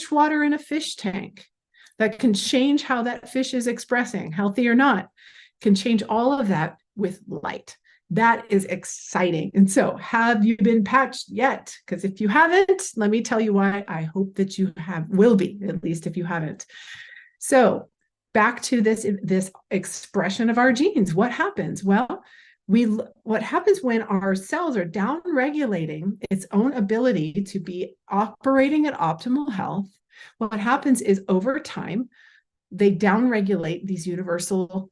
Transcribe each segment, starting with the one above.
fish water in a fish tank that can change how that fish is expressing, healthy or not, can change all of that with light. That is exciting. And so, have you been patched yet? Because if you haven't, let me tell you why. I hope that you will be, at least if you haven't. So back to this expression of our genes. What happens? Well, what happens when our cells are down-regulating its own ability to be operating at optimal health? What happens is over time, they down-regulate these universal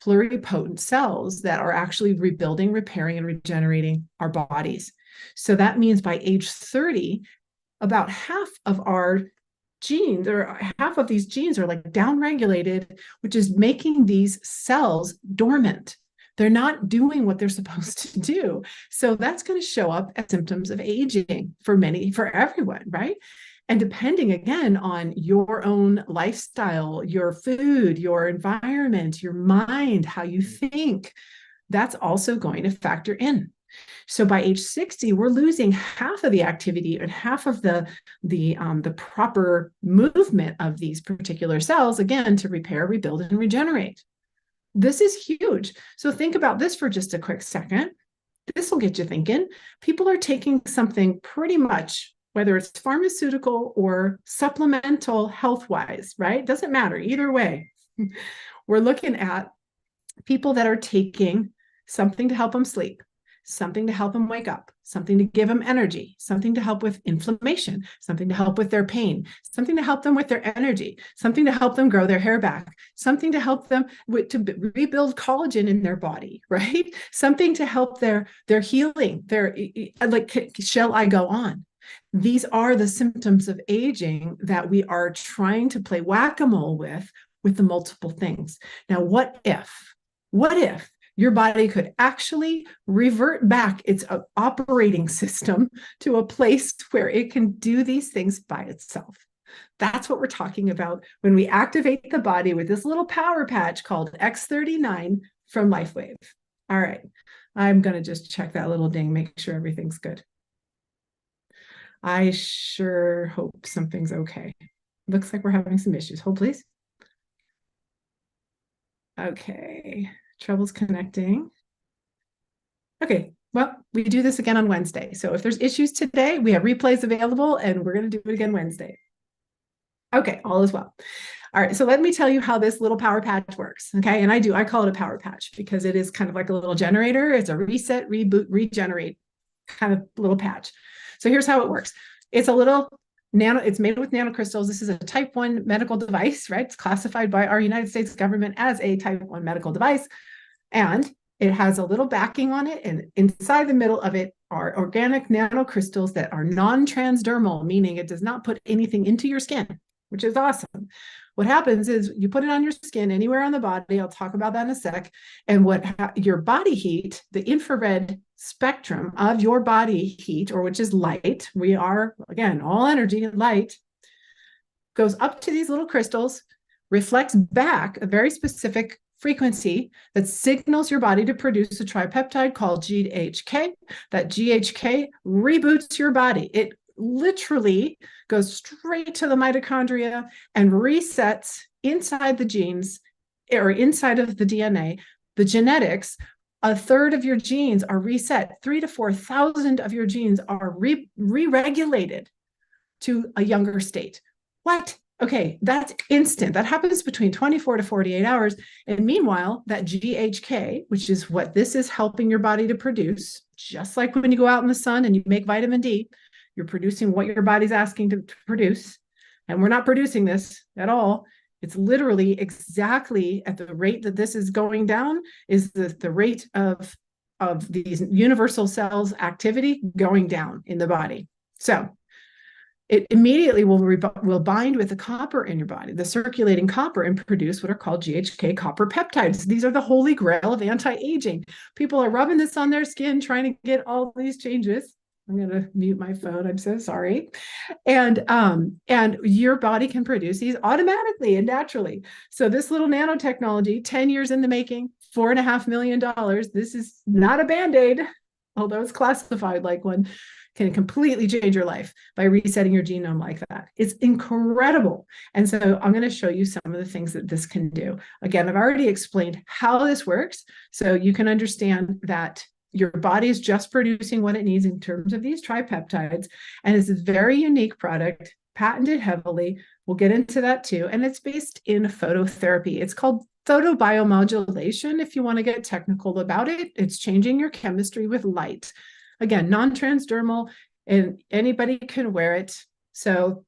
pluripotent cells that are actually rebuilding, repairing, and regenerating our bodies. So that means by age 30, about half of our genes, or half of these genes, are like downregulated, which is making these cells dormant. They're not doing what they're supposed to do. So that's going to show up as symptoms of aging for everyone, right? And depending, again, on your own lifestyle, your food, your environment, your mind, how you think, that's also going to factor in. So by age 60, we're losing half of the activity and half of the proper movement of these particular cells, again, to repair, rebuild, and regenerate. This is huge. So think about this for just a quick second. This will get you thinking. People are taking something pretty much, whether it's pharmaceutical or supplemental health-wise, right? Doesn't matter, either way. We're looking at people that are taking something to help them sleep, something to help them wake up, something to give them energy, something to help with inflammation, something to help with their pain, something to help them with their energy, something to help them grow their hair back, something to help them to rebuild collagen in their body, right? Something to help their healing, shall I go on? These are the symptoms of aging that we are trying to play whack-a-mole with the multiple things. Now, what if your body could actually revert back its operating system to a place where it can do these things by itself? That's what we're talking about when we activate the body with this little power patch called X39 from LifeWave. All right, I'm going to just check that little ding, make sure everything's good. I sure hope something's okay. Looks like we're having some issues. Hold, please. Okay, trouble's connecting. Okay, well, we do this again on Wednesday. So if there's issues today, we have replays available and we're going to do it again Wednesday. Okay, all is well. All right, so let me tell you how this little power patch works. Okay, and I call it a power patch because it is kind of like a little generator. It's a reset, reboot, regenerate kind of little patch. So here's how it works. It's a little it's made with nanocrystals. This is a type 1 medical device, right? It's classified by our United States government as a type 1 medical device. And it has a little backing on it. And inside the middle of it are organic nanocrystals that are non-transdermal, meaning it does not put anything into your skin, which is awesome. What happens is you put it on your skin anywhere on the body. I'll talk about that in a sec. And your body heat, the infrared spectrum of your body heat, or which is light, we are, again, all energy and light, goes up to these little crystals, reflects back a very specific frequency that signals your body to produce a tripeptide called GHK. That GHK reboots your body. It literally goes straight to the mitochondria and resets inside the genes or inside of the DNA, the genetics. A third of your genes are reset. 3,000 to 4,000 of your genes are re-regulated to a younger state. What? Okay, that's instant. That happens between 24 to 48 hours. And meanwhile, that GHK, which is what this is helping your body to produce, just like when you go out in the sun and you make vitamin D, you're producing what your body's asking to produce. And we're not producing this at all. It's literally exactly at the rate that this is going down is the rate of these universal cells activity going down in the body. So it immediately will bind with the copper in your body, the circulating copper, and produce what are called GHK copper peptides. These are the holy grail of anti-aging. People are rubbing this on their skin, trying to get all these changes. I'm going to mute my phone. I'm so sorry. And your body can produce these automatically and naturally. So this little nanotechnology, 10 years in the making, $4.5 million. This is not a Band-Aid, although it's classified like one, can completely change your life by resetting your genome like that. It's incredible. And so I'm going to show you some of the things that this can do. Again, I've already explained how this works, so you can understand that your body is just producing what it needs in terms of these tripeptides. And it's a very unique product, patented heavily. We'll get into that too. And it's based in phototherapy. It's called photobiomodulation, if you want to get technical about it. It's changing your chemistry with light. Again, non-transdermal, and anybody can wear it. So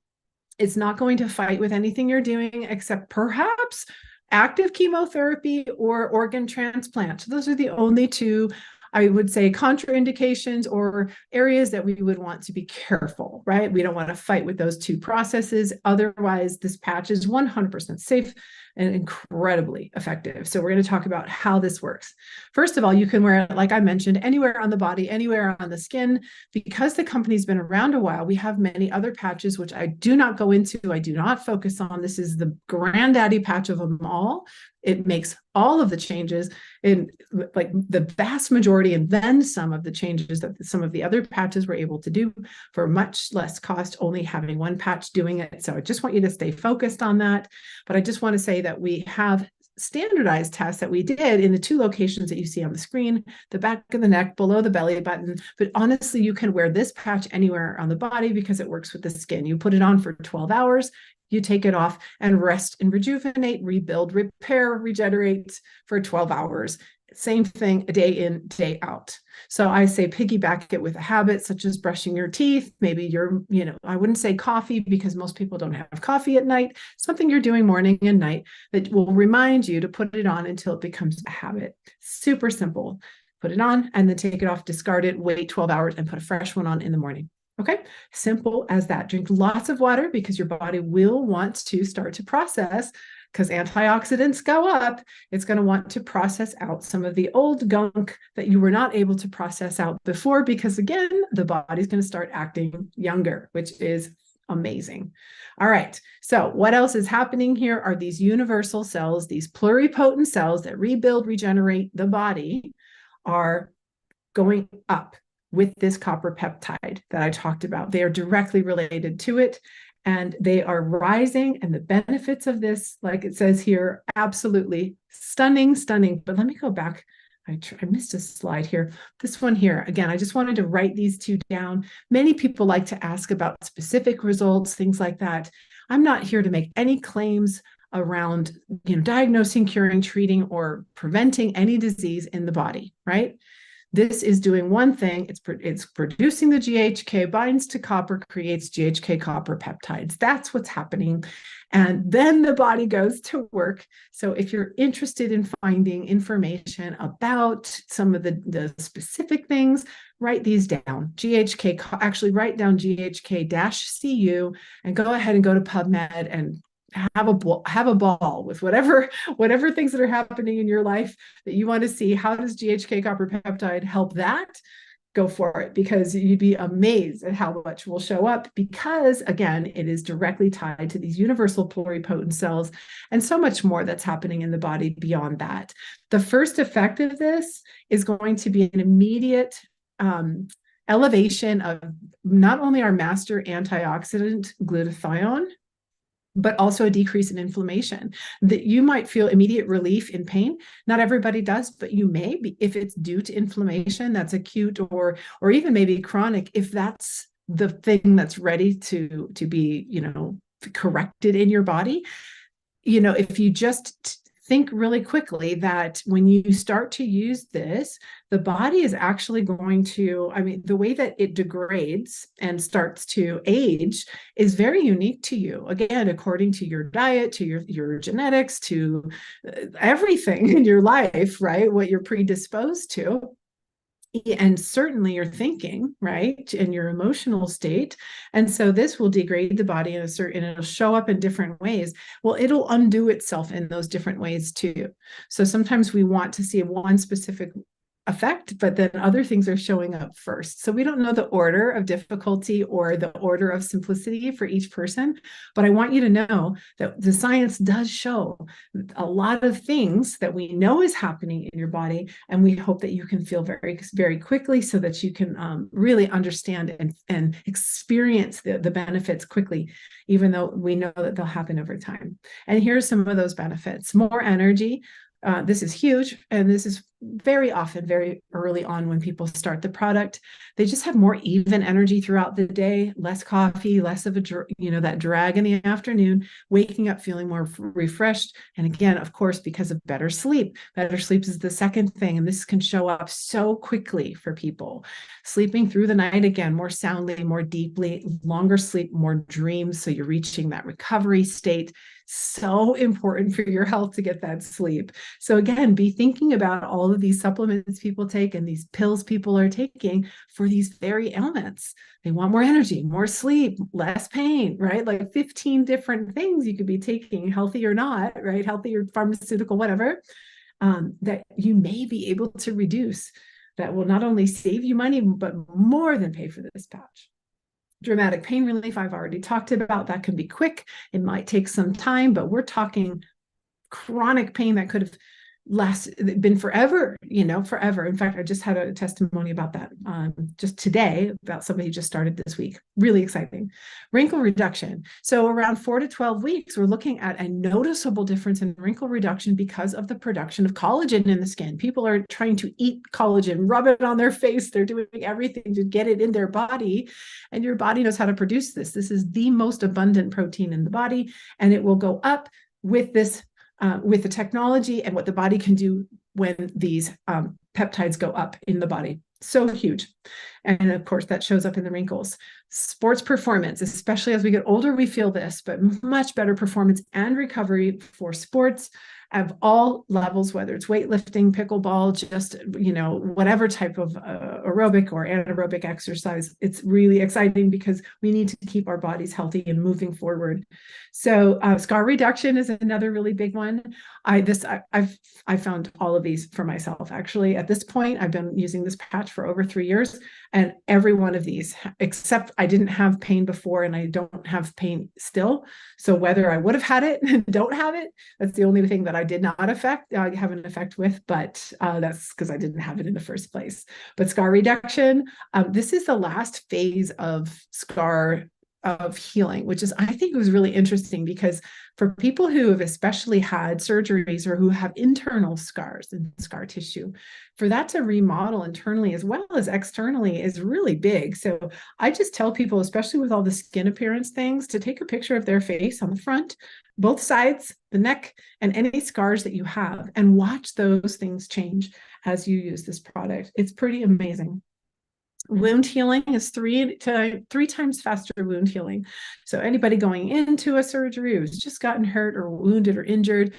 it's not going to fight with anything you're doing except perhaps active chemotherapy or organ transplant. So those are the only two, I would say, contraindications or areas that we would want to be careful, right? We don't want to fight with those two processes. Otherwise, this patch is 100% safe and incredibly effective. So we're going to talk about how this works. First of all, you can wear it, like I mentioned, anywhere on the body, anywhere on the skin. Because the company's been around a while, we have many other patches, which I do not go into. I do not focus on. This is the granddaddy patch of them all. It makes all of the changes in like the vast majority, and then some of the changes that some of the other patches were able to do for much less cost, only having one patch doing it. So I just want you to stay focused on that. But I just want to say that we have standardized tests that we did in the two locations that you see on the screen, the back of the neck, below the belly button. But honestly, you can wear this patch anywhere on the body because it works with the skin. You put it on for 12 hours, you take it off and rest and rejuvenate, rebuild, repair, regenerate for 12 hours. Same thing, a day in, day out. So I say piggyback it with a habit such as brushing your teeth. Maybe you're, I wouldn't say coffee because most people don't have coffee at night. Something you're doing morning and night that will remind you to put it on until it becomes a habit. Super simple. Put it on and then take it off, discard it, wait 12 hours and put a fresh one on in the morning. Okay, simple as that. Drink lots of water because your body will want to start to process, because antioxidants go up. It's going to want to process out some of the old gunk that you were not able to process out before, because again, the body's going to start acting younger, which is amazing. All right, so what else is happening here are these universal cells, these pluripotent cells that rebuild, regenerate the body, are going up with this copper peptide that I talked about. They are directly related to it, and they are rising. And the benefits of this, like it says here, absolutely stunning. But let me go back. I missed a slide here. This one here, again, I just wanted to write these two down. Many people like to ask about specific results, things like that. I'm not here to make any claims around, diagnosing, curing, treating, or preventing any disease in the body, right? This is doing one thing. It's producing the GHK, binds to copper, creates GHK copper peptides. That's what's happening. And then the body goes to work. So if you're interested in finding information about some of the specific things, write these down. GHK, actually write down GHK-CU and go ahead and go to PubMed and have a ball with whatever things that are happening in your life that you want to see. How does GHK copper peptide help that? Go for it, because you'd be amazed at how much will show up, because again, it is directly tied to these universal pluripotent cells and so much more that's happening in the body beyond that. The first effect of this is going to be an immediate elevation of not only our master antioxidant glutathione, but also a decrease in inflammation. That you might feel immediate relief in pain. Not everybody does, but you may be, if it's due to inflammation that's acute or even maybe chronic, if that's the thing that's ready to be, corrected in your body. If you just think really quickly that when you start to use this, the body is actually going to, the way that it degrades and starts to age is very unique to you. Again, according to your diet, to your genetics, to everything in your life, right? What you're predisposed to. And certainly your thinking, right? And your emotional state. And so this will degrade the body and it'll show up in different ways. Well, it'll undo itself in those different ways too. So sometimes we want to see one specific effect, but then other things are showing up first. So we don't know the order of difficulty or the order of simplicity for each person, but I want you to know that the science does show a lot of things that we know is happening in your body, and we hope that you can feel very, very quickly so that you can really understand and experience the benefits quickly, even though we know that they'll happen over time. And here's some of those benefits. More energy. This is huge, and this is very often very early on when people start the product. They just have more even energy throughout the day, less coffee, less of a that drag in the afternoon, waking up feeling more refreshed. And again, of course, because of better sleep. Better sleep is the second thing, and this can show up so quickly for people. Sleeping through the night, again, more soundly, more deeply, longer sleep, more dreams, so you're reaching that recovery state. So important for your health to get that sleep. So again, be thinking about all of these supplements people take and these pills people are taking for these very ailments. They want more energy, more sleep, less pain, right? Like 15 different things you could be taking, healthy or not, right? Healthy or pharmaceutical, whatever, that you may be able to reduce, that will not only save you money, but more than pay for this patch. Dramatic pain relief, I've already talked about. That can be quick. It might take some time, but we're talking chronic pain that could have been forever, forever. In fact, I just had a testimony about that just today, about somebody who just started this week. Really exciting. Wrinkle reduction. So around 4 to 12 weeks, we're looking at a noticeable difference in wrinkle reduction because of the production of collagen in the skin. People are trying to eat collagen, rub it on their face. They're doing everything to get it in their body, and your body knows how to produce this. This is the most abundant protein in the body, and it will go up with this with the technology and what the body can do when these peptides go up in the body. So huge. And of course, that shows up in the wrinkles. Sports performance, especially as we get older, we feel this, but much better performance and recovery for sports of all levels, whether it's weightlifting, pickleball, just, whatever type of aerobic or anaerobic exercise. It's really exciting because we need to keep our bodies healthy and moving forward. So scar reduction is another really big one. I've found all of these for myself. Actually, at this point, I've been using this patch for over 3 years, and every one of these, except I didn't have pain before and I don't have pain still. So whether I would have had it and don't have it, that's the only thing that I did not have an effect with, but that's because I didn't have it in the first place. But scar reduction, this is the last phase of scar of healing, which is, I think, was really interesting, because for people who have especially had surgeries or who have internal scars and scar tissue, for that to remodel internally as well as externally is really big. So I just tell people, especially with all the skin appearance things, to take a picture of their face on the front, both sides, the neck, and any scars that you have, and watch those things change as you use this product. It's pretty amazing. Wound healing is 3 times faster wound healing. So anybody going into a surgery who's just gotten hurt or wounded or injured,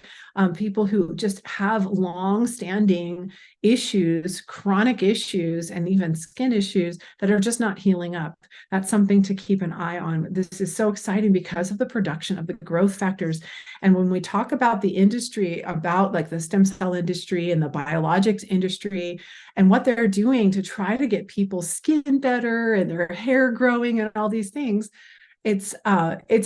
people who just have long-standing issues, chronic issues, and even skin issues that are just not healing up. That's something to keep an eye on. This is so exciting because of the production of the growth factors. And when we talk about the industry, about like the stem cell industry and the biologics industry, and what they're doing to try to get people's skin better and their hair growing and all these things, it's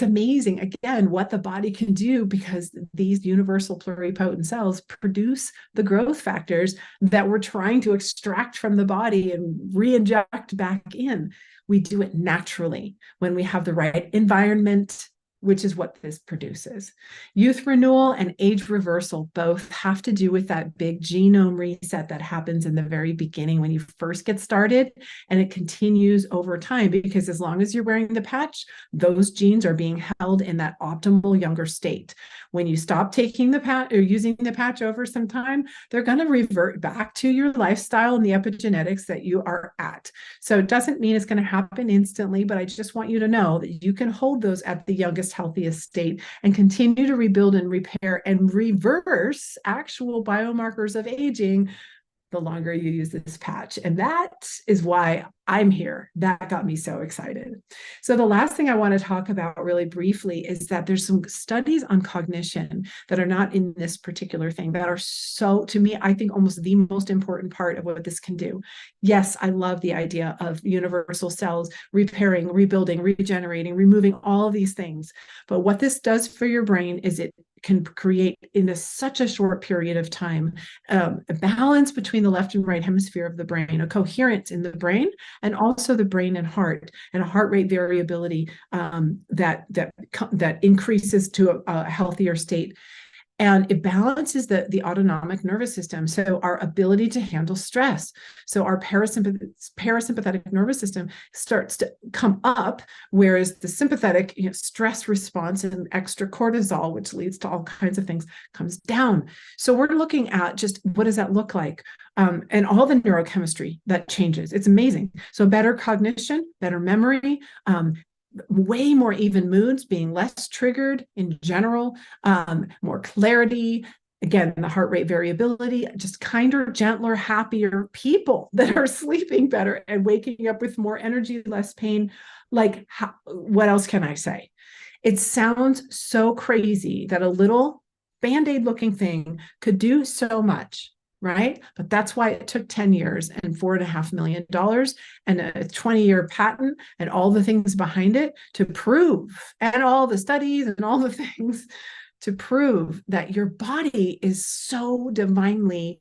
amazing, again, what the body can do, because these universal pluripotent cells produce the growth factors that we're trying to extract from the body and re-inject back in. We do it naturally when we have the right environment, which is what this produces. Youth renewal and age reversal both have to do with that big genome reset that happens in the very beginning when you first get started, and it continues over time, because as long as you're wearing the patch, those genes are being held in that optimal younger state. When you stop taking the patch or using the patch over some time, they're going to revert back to your lifestyle and the epigenetics that you are at. So it doesn't mean it's going to happen instantly, but I just want you to know that you can hold those at the youngest, healthiest state and continue to rebuild and repair and reverse actual biomarkers of aging the longer you use this patch. And that is why I'm here. That got me so excited. So the last thing I want to talk about really briefly is that there's some studies on cognition that are not in this particular thing that are so, to me, I think almost the most important part of what this can do. Yes, I love the idea of universal cells repairing, rebuilding, regenerating, removing all of these things. But what this does for your brain is it can create in such a short period of time a balance between the left and right hemisphere of the brain, a coherence in the brain, and also the brain and heart, and a heart rate variability that increases to a healthier state. And it balances the autonomic nervous system. So our ability to handle stress. So our parasympathetic nervous system starts to come up, whereas the sympathetic stress response and extra cortisol, which leads to all kinds of things, comes down. So we're looking at just what does that look like? And all the neurochemistry that changes. It's amazing. So better cognition, better memory, way more even moods, being less triggered in general, more clarity, again, the heart rate variability, just kinder, gentler, happier people that are sleeping better and waking up with more energy, less pain. Like, what else can I say? It sounds so crazy that a little Band-Aid looking thing could do so much, right? But that's why it took 10 years and $4.5 million and a 20-year patent and all the things behind it to prove, and all the studies and all the things to prove that your body is so divinely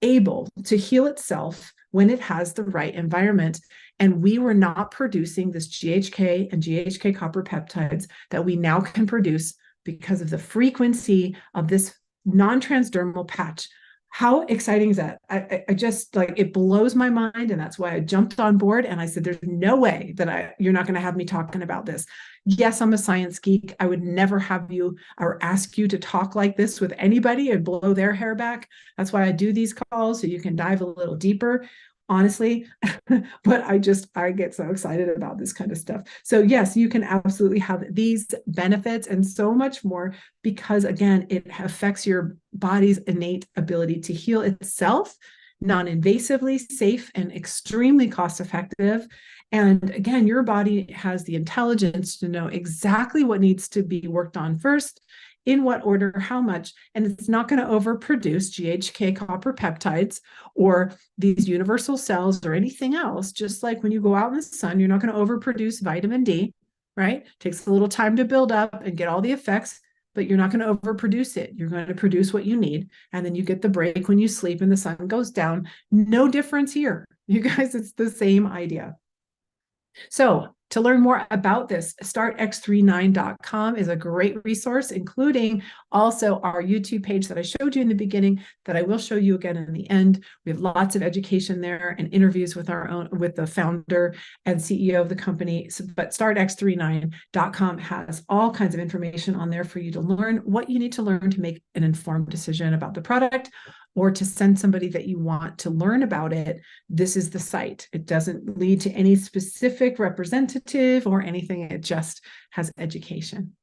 able to heal itself when it has the right environment. And we were not producing this GHK and GHK copper peptides that we now can produce because of the frequency of this non-transdermal patch. How exciting is that? I just, like, it blows my mind. And that's why I jumped on board and I said, there's no way that you're not going to have me talking about this. Yes, I'm a science geek. I would never have you or ask you to talk like this with anybody and blow their hair back. That's why I do these calls, so you can dive a little deeper, honestly. But I get so excited about this kind of stuff. So yes, you can absolutely have these benefits and so much more, because again, it affects your body's innate ability to heal itself, non-invasively, safe, and extremely cost-effective. And again, your body has the intelligence to know exactly what needs to be worked on first, in what order, how much, and it's not going to overproduce GHK copper peptides or these universal cells or anything else. Just like when you go out in the sun, you're not going to overproduce vitamin D, right? It takes a little time to build up and get all the effects, but you're not going to overproduce it. You're going to produce what you need, and then you get the break when you sleep and the sun goes down. No difference here. You guys, it's the same idea. So to learn more about this, startx39.com is a great resource, including also our YouTube page that I showed you in the beginning, that I will show you again in the end. We have lots of education there and interviews with the founder and CEO of the company. But startx39.com has all kinds of information on there for you to learn what you need to learn to make an informed decision about the product, or to send somebody that you want to learn about it. This is the site. It doesn't lead to any specific representative or anything. It just has education.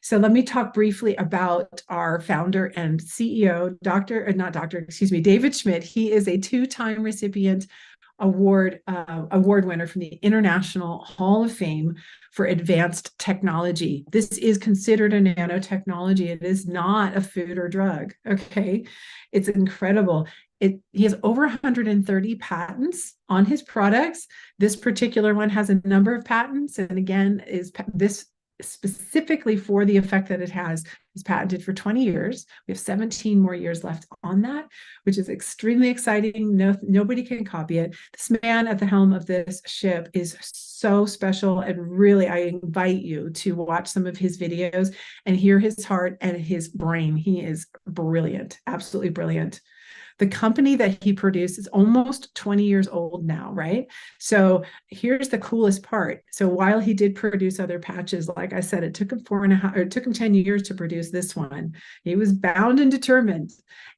So let me talk briefly about our founder and CEO, David Schmidt. He is a two-time recipient award winner from the International Hall of Fame for Advanced Technology. This is considered a nanotechnology. It is not a food or drug. Okay, it's incredible. He has over 130 patents on his products. This particular one has a number of patents, and again, this specifically for the effect that it has is patented for 20 years. We have 17 more years left on that, which is extremely exciting. Nobody can copy it. This man at the helm of this ship is so special, and really, I invite you to watch some of his videos and hear his heart and his brain. He is brilliant, absolutely brilliant. The company that he produced is almost 20 years old now, right? So here's the coolest part. So while he did produce other patches, like I said, it took him 10 years to produce this one. He was bound and determined.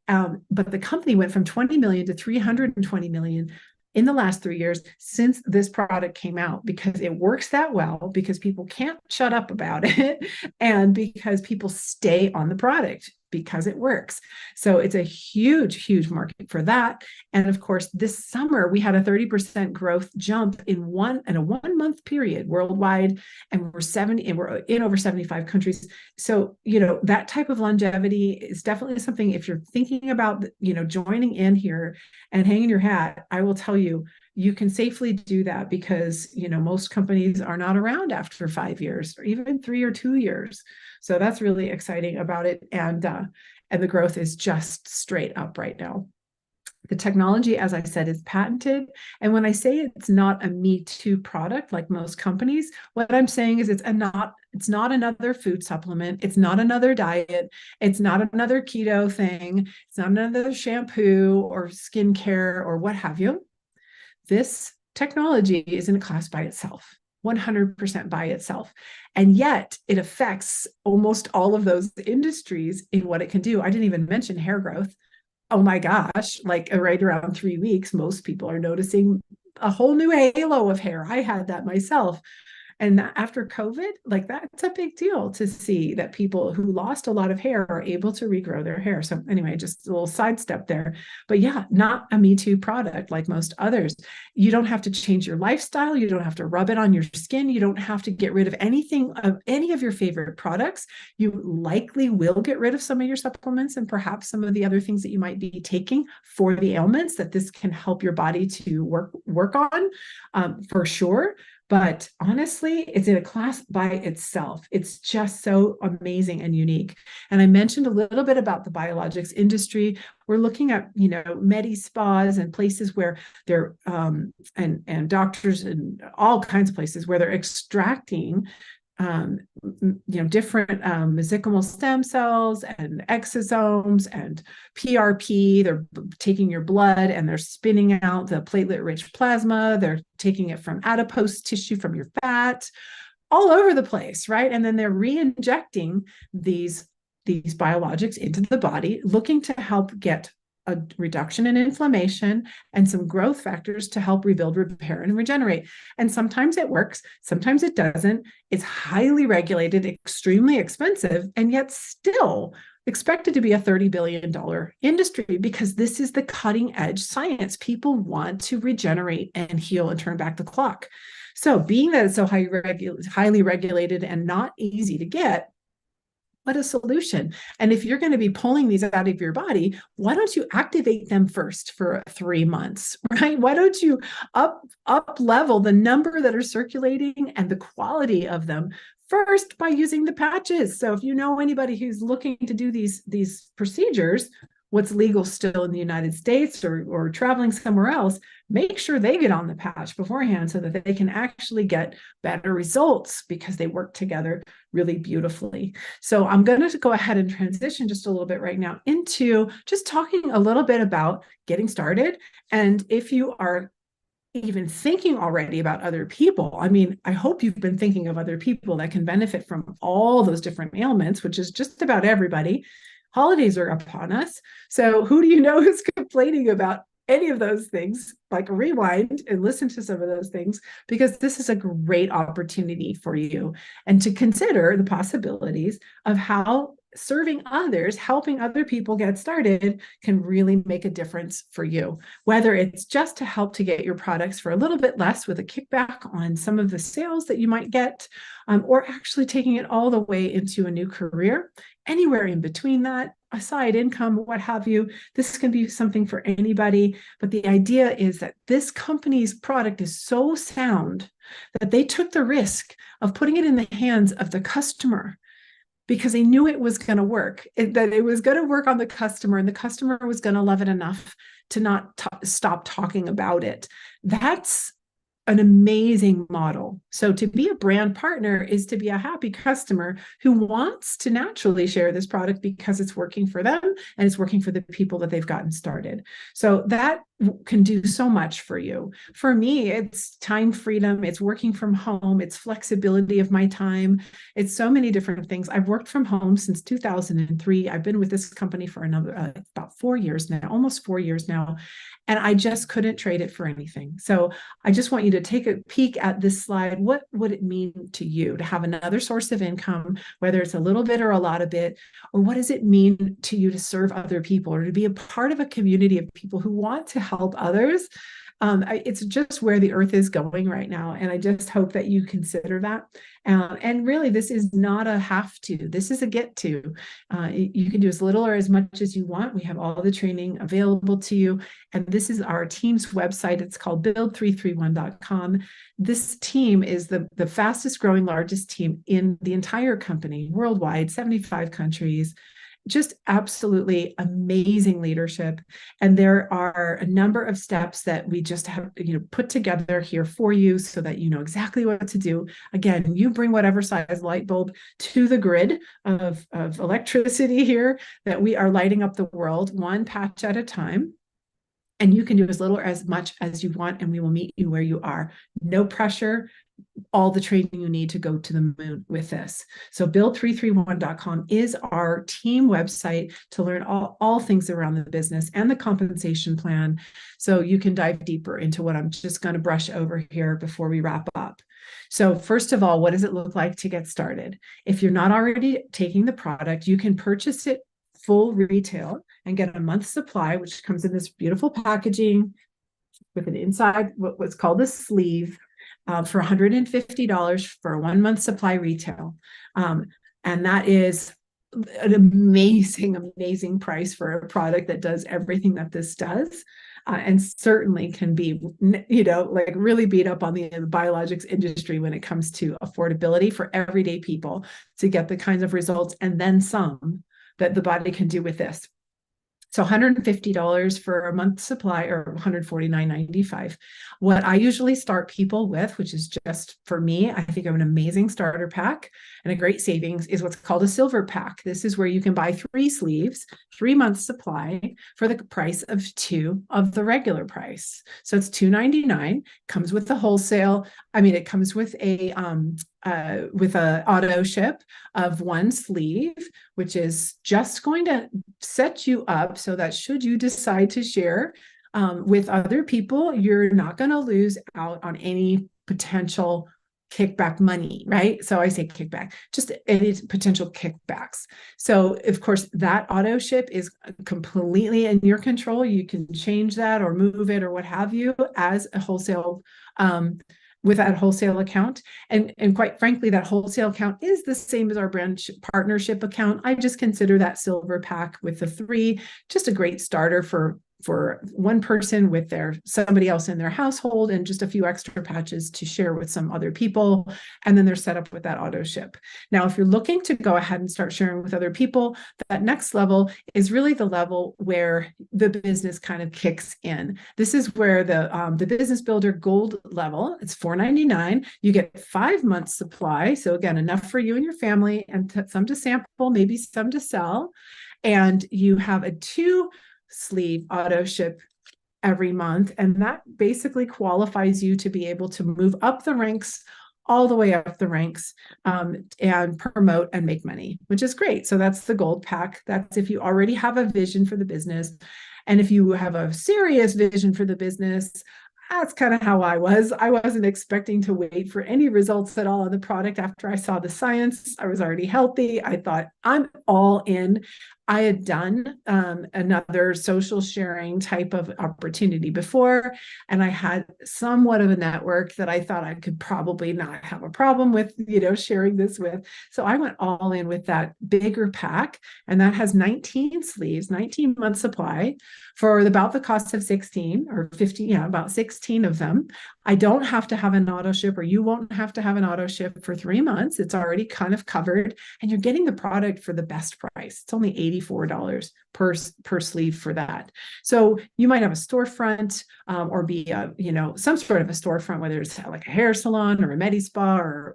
But the company went from 20 million to 320 million in the last 3 years since this product came out, because it works that well, because people can't shut up about it, and because people stay on the product. because it works. So it's a huge, huge market for that. And of course, this summer we had a 30% growth jump in a 1 month period worldwide, and we're in over 75 countries. So, that type of longevity is definitely something, if you're thinking about, joining in here and hanging your hat, I will tell you, you can safely do that because, most companies are not around after 5 years or even 3 or 2 years. So that's really exciting about it. And the growth is just straight up right now. The technology, as I said, is patented. And when I say it's not a Me Too product like most companies, what I'm saying is it's not another food supplement. It's not another diet. It's not another keto thing. It's not another shampoo or skincare or what have you. This technology is in a class by itself. 100% by itself. And yet it affects almost all of those industries in what it can do. I didn't even mention hair growth. Oh my gosh, like right around 3 weeks, most people are noticing a whole new halo of hair. I had that myself. And after COVID, like that's a big deal to see that people who lost a lot of hair are able to regrow their hair. So anyway, just a little sidestep there. But yeah, not a Me Too product like most others. You don't have to change your lifestyle. You don't have to rub it on your skin. You don't have to get rid of any of your favorite products. You likely will get rid of some of your supplements and perhaps some of the other things that you might be taking for the ailments that this can help your body to work on, for sure. But honestly, it's in a class by itself. It's just so amazing and unique. And I mentioned a little bit about the biologics industry. We're looking at, med spas and places where they're, and doctors and all kinds of places where they're extracting different mesenchymal stem cells and exosomes and PRP. They're taking your blood and they're spinning out the platelet-rich plasma. They're taking it from adipose tissue, from your fat, all over the place, right? And then they're re-injecting these biologics into the body, looking to help get a reduction in inflammation and some growth factors to help rebuild, repair, and regenerate. And sometimes it works, sometimes it doesn't. It's highly regulated, extremely expensive, and yet still expected to be a $30 billion industry because this is the cutting edge science. People want to regenerate and heal and turn back the clock. So being that it's so highly regulated and not easy to get, what a solution. And if you're going to be pulling these out of your body, why don't you activate them first for 3 months, right? Why don't you up level the number that are circulating and the quality of them first by using the patches? So if you know anybody who's looking to do these procedures, what's legal still in the United States or traveling somewhere else, make sure they get on the patch beforehand so that they can actually get better results because they work together really beautifully. So I'm going to go ahead and transition just a little bit right now into just talking a little bit about getting started. And if you are even thinking already about other people, I mean, I hope you've been thinking of other people that can benefit from all those different ailments, which is just about everybody. Holidays are upon us. So who do you know who's complaining about any of those things? Like, rewind and listen to some of those things, because this is a great opportunity for you and to consider the possibilities of how serving others, helping other people get started can really make a difference for you, whether it's just to help to get your products for a little bit less with a kickback on some of the sales that you might get, or actually taking it all the way into a new career, anywhere in between that, a side income, what have you. This can be something for anybody. But the idea is that this company's product is so sound that they took the risk of putting it in the hands of the customer because they knew it was going to work, that it was going to work on the customer, and the customer was going to love it enough to not stop talking about it. That's an amazing model. So to be a brand partner is to be a happy customer who wants to naturally share this product because it's working for them and it's working for the people that they've gotten started. So that can do so much for you. For me, it's time freedom, it's working from home, it's flexibility of my time, it's so many different things. I've worked from home since 2003. I've been with this company for another about 4 years now, almost 4 years now, and I just couldn't trade it for anything. So I just want you to take a peek at this slide. What would it mean to you to have another source of income, whether it's a little bit or a lot of it? Or what does it mean to you to serve other people or to be a part of a community of people who want to help others? It's just where the earth is going right now. And I just hope that you consider that. And really, this is not a have to, this is a get to. You can do as little or as much as you want. We have all the training available to you. And this is our team's website. It's called build331.com. This team is the fastest growing, largest team in the entire company worldwide, 75 countries. Just absolutely amazing leadership. And there are a number of steps that we just have, put together here for you so that you know exactly what to do. Again, you bring whatever size light bulb to the grid of electricity here that we are lighting up the world, one patch at a time. And you can do as little or as much as you want, and we will meet you where you are. No pressure, all the training you need to go to the moon with this. So build331.com is our team website to learn all things around the business and the compensation plan. So you can dive deeper into what I'm just going to brush over here before we wrap up. So first of all, what does it look like to get started? If you're not already taking the product, you can purchase it full retail and get a month's supply, which comes in this beautiful packaging with an inside what's called a sleeve for $150 for a 1 month supply retail. And that is an amazing price for a product that does everything that this does. And certainly can be, like really beat up on the biologics industry when it comes to affordability for everyday people to get the kinds of results and then some that the body can do with this. So $150 for a month's supply, or $149.95. What I usually start people with, which is just for me, I think of an amazing starter pack and a great savings, is what's called a silver pack. This is where you can buy 3 sleeves, 3 months supply for the price of 2 of the regular price. So it's $2.99, comes with the wholesale. It comes with a auto ship of 1 sleeve, which is just going to set you up so that should you decide to share with other people, you're not going to lose out on any potential kickback money, right? So I say kickback, just any potential kickbacks. So of course, that auto ship is completely in your control. You can change that or move it or what have you as a wholesale with that wholesale account. And quite frankly, that wholesale account is the same as our brand partnership account. I just consider that silver pack with the 3 just a great starter for one person with somebody else in their household, and just a few extra patches to share with some other people. And then they're set up with that auto ship. Now, if you're looking to go ahead and start sharing with other people, that next level is really the level where the business kind of kicks in. This is where the Business Builder Gold level, it's $4.99. You get 5 months supply. So again, enough for you and your family, and some to sample, maybe some to sell. And you have a 2 sleeve auto ship every month. And that basically qualifies you to be able to move up the ranks, all the way up the ranks, and promote and make money, which is great. So that's the gold pack. That's if you already have a vision for the business. And if you have a serious vision for the business, that's kind of how I was. I wasn't expecting to wait for any results at all on the product. After I saw the science, I was already healthy. I thought, I'm all in. I had done another social sharing type of opportunity before, and I had somewhat of a network that I thought I could probably not have a problem with, sharing this with. So I went all in with that bigger pack, and that has 19 sleeves, 19 month supply for about the cost of 16 or 15, about 16 of them. I don't have to have an auto ship, or you won't have to have an auto ship for 3 months. It's already kind of covered, and you're getting the product for the best price. It's only $84 per sleeve for that. So you might have a storefront or be some sort of a storefront, whether it's like a hair salon or a med spa or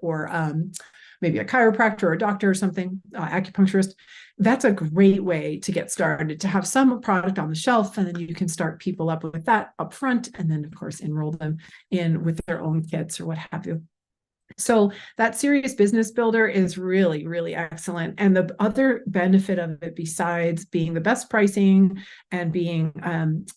maybe a chiropractor or a doctor or something, acupuncturist, that's a great way to get started, to have some product on the shelf, and then you can start people up with that up front, and then of course enroll them in with their own kits or what have you. So that serious business builder is really, really excellent. And the other benefit of it, besides being the best pricing and being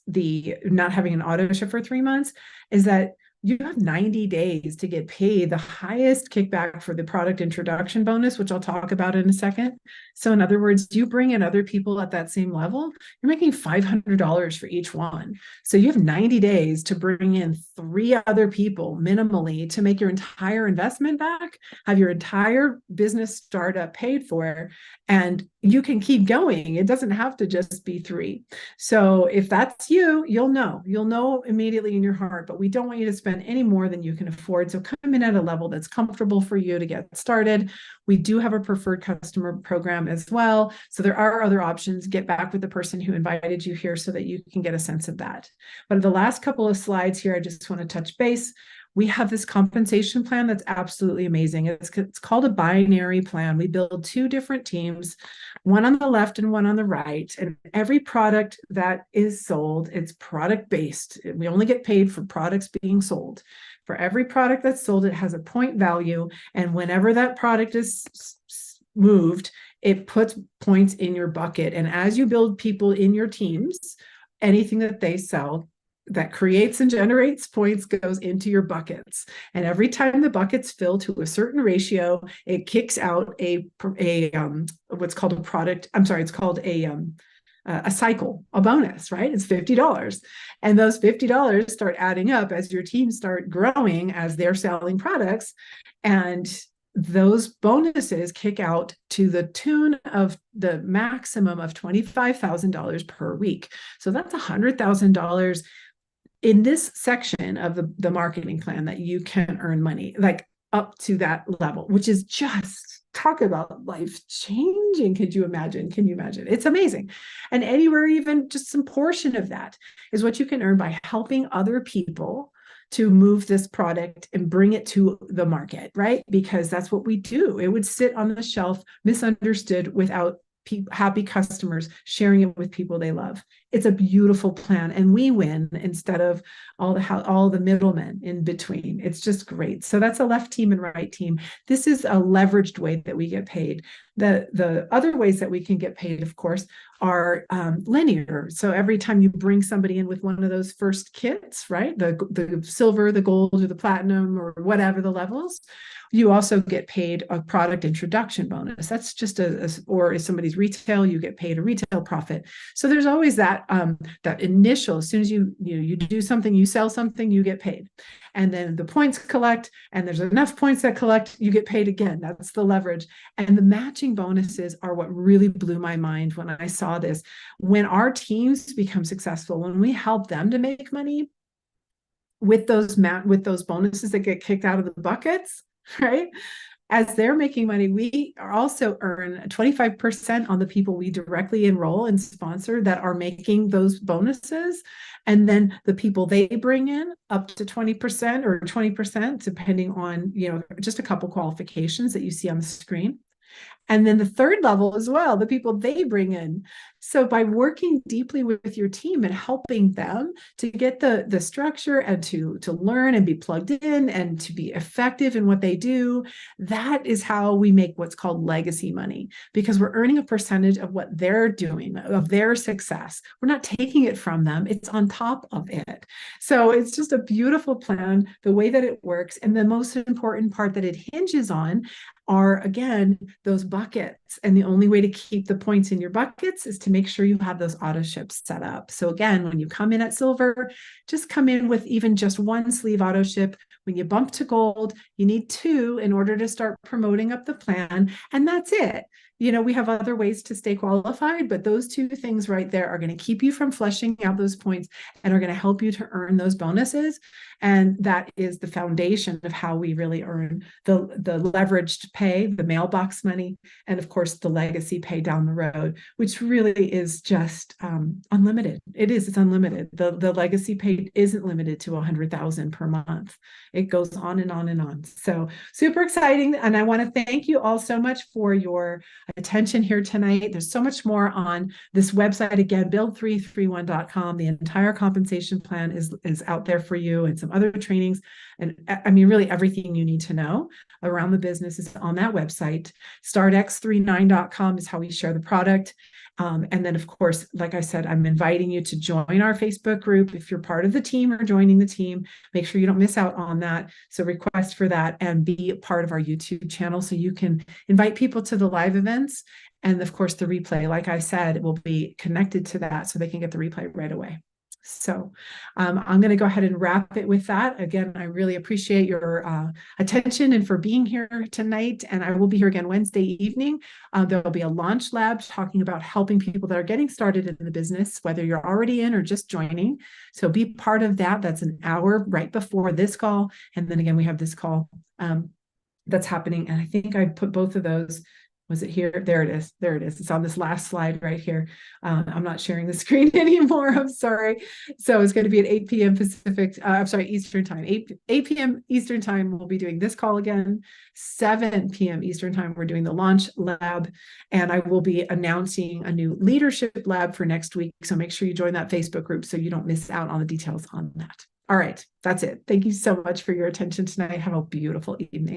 the not having an auto ship for 3 months, is that you have 90 days to get paid the highest kickback for the product introduction bonus, which I'll talk about in a second. So in other words, you bring in other people at that same level, you're making $500 for each one. So you have 90 days to bring in 3 other people minimally to make your entire investment back, have your entire business startup paid for, and you can keep going. It doesn't have to just be 3. So if that's you, you'll know immediately in your heart, but we don't want you to spend any more than you can afford. So come in at a level that's comfortable for you to get started. We do have a preferred customer program as well. So there are other options. Get back with the person who invited you here so that you can get a sense of that. But the last couple of slides here, I just want to touch base. We have this compensation plan that's absolutely amazing. It's called a binary plan. We build 2 different teams, one on the left and one on the right. And every product that is sold, it's product based. We only get paid for products being sold. For every product that's sold, it has a point value. And whenever that product is moved, it puts points in your bucket. And as you build people in your teams, anything that they sell that creates and generates points goes into your buckets. And every time the buckets fill to a certain ratio, it kicks out a what's called a product. I'm sorry, it's called a cycle, a bonus, right? It's $50. And those $50 start adding up as your teams start growing, as they're selling products. And those bonuses kick out to the tune of the maximum of $25,000 per week. So that's $100,000 in this section of the marketing plan that you can earn money, like up to that level, which is just, talk about life changing. Could you imagine? Can you imagine? It's amazing. And anywhere, even just some portion of that is what you can earn by helping other people to move this product and bring it to the market, right? Because that's what we do. It would sit on the shelf, misunderstood, without happy customers sharing it with people they love. It's a beautiful plan, and we win instead of all the middlemen in between. It's just great. So that's a left team and right team. This is a leveraged way that we get paid. The other ways that we can get paid, of course, are linear. So every time you bring somebody in with one of those first kits, right, the silver, the gold, or the platinum, or whatever the levels, you also get paid a product introduction bonus. That's just or if somebody's retail, you get paid a retail profit. So there's always that initial, as soon as you do something, you sell something, you get paid. And then the points collect, and there's enough points that collect, you get paid again. That's the leverage. And the matching bonuses are what really blew my mind when I saw this. When our teams become successful, when we help them to make money with those bonuses that get kicked out of the buckets, right? As they're making money, we also earn 25% on the people we directly enroll and sponsor that are making those bonuses. And then the people they bring in, up to 20% or 20%, depending on, just a couple qualifications that you see on the screen. And then the third level as well, the people they bring in. So by working deeply with your team and helping them to get the structure and to learn and be plugged in and to be effective in what they do, that is how we make what's called legacy money, because we're earning a percentage of what they're doing, of their success. We're not taking it from them. It's on top of it. So it's just a beautiful plan, the way that it works. And the most important part that it hinges on are, again, those buckets. And the only way to keep the points in your buckets is to make sure you have those auto ships set up. So again, when you come in at silver, just come in with even just 1 sleeve auto ship. When you bump to gold, you need 2 in order to start promoting up the plan. And that's it. we have other ways to stay qualified, but those two things right there are going to keep you from flushing out those points and are going to help you to earn those bonuses. And that is the foundation of how we really earn the leveraged pay, the mailbox money, and of course the legacy pay down the road, which really is just unlimited. It's unlimited. The legacy pay isn't limited to 100,000 per month. It goes on and on and on. So super exciting. And I want to thank you all so much for your attention here tonight. There's so much more on this website. Again, build331.com. The entire compensation plan is out there for you, and some other trainings. And I mean, really everything you need to know around the business is on that website. Startx39.com is how we share the product. And then, of course, like I said, I'm inviting you to join our Facebook group. If you're part of the team or joining the team, make sure you don't miss out on that. So request for that and be part of our YouTube channel so you can invite people to the live events. And of course, the replay, like I said, will be connected to that so they can get the replay right away. So I'm going to go ahead and wrap it with that. Again, I really appreciate your attention and for being here tonight. And I will be here again Wednesday evening. There'll be a launch lab talking about helping people that are getting started in the business, whether you're already in or just joining. So be part of that. That's an hour right before this call. And then again, we have this call that's happening. And I think I put both of those. Was it here? There it is. There it is. It's on this last slide right here. I'm not sharing the screen anymore. I'm sorry. So it's going to be at 8 p.m. Pacific. I'm sorry, Eastern time. 8 p.m. Eastern time, we'll be doing this call again. 7 p.m. Eastern time, we're doing the launch lab. And I will be announcing a new leadership lab for next week. So make sure you join that Facebook group so you don't miss out on the details on that. All right. That's it. Thank you so much for your attention tonight. Have a beautiful evening.